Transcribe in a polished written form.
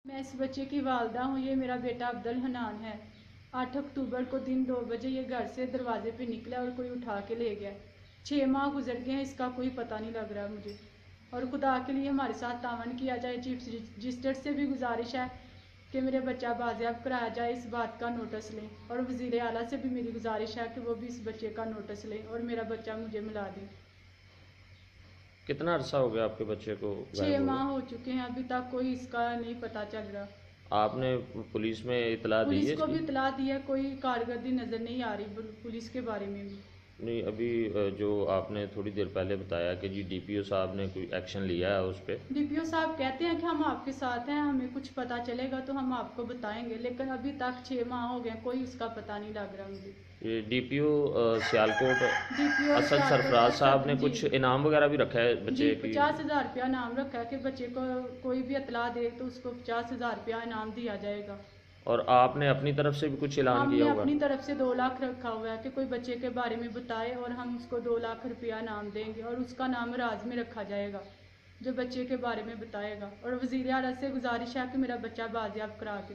मैं इस बच्चे की वालदा हूँ। ये मेरा बेटा अब्दुल हनान है। 8 अक्टूबर को दिन 2 बजे ये घर से दरवाजे पे निकला और कोई उठा के ले गया। 6 माह गुजर गए हैं, इसका कोई पता नहीं लग रहा मुझे। और खुदा के लिए हमारे साथ तावन किया जाए। चीफ रजिस्ट्रेट से भी गुजारिश है कि मेरे बच्चा बाजियाब कराया जाए, इस बात का नोटिस लें। और वज़ीर आला से भी मेरी गुजारिश है कि वो भी इस बच्चे का नोटिस लें और मेरा बच्चा मुझे मिला दें। कितना अरसा हो गया आपके बच्चे को 6 गायब हुए? माह हो चुके हैं, अभी तक कोई इसका नहीं पता चल रहा। आपने पुलिस में इतला दी पुलिस है को भी इसकी? इतला दी है, कोई कारकर्दगी नज़र नहीं आ रही पुलिस के बारे में भी। नहीं, अभी जो आपने थोड़ी देर पहले बताया कि जी डीपीओ साहब ने कोई एक्शन लिया है उस पर। डीपीओ साहब कहते हैं कि हम आपके साथ हैं, हमें कुछ पता चलेगा तो हम आपको बताएंगे, लेकिन अभी तक 6 माह हो गए, कोई इसका पता नहीं लग रहा मुझे। ये डीपीओ सियालकोट डीपीओ असद सरफराज साहब ने कुछ जी इनाम वगैरह भी रखा है जी बच्चे की? 50,000 रुपया इनाम रखा है कि बच्चे को कोई भी इतला दे तो उसको 50,000 रुपया इनाम दिया जाएगा। और आपने अपनी तरफ से भी कुछ ऐलान हमने किया होगा? अपनी तरफ से 2 लाख रखा हुआ है कि कोई बच्चे के बारे में बताए और हम उसको 2 लाख रुपया इनाम देंगे और उसका नाम राज में रखा जाएगा जो बच्चे के बारे में बताएगा। और वज़ीर आला से गुजारिश है कि मेरा बच्चा बाजियाब करा के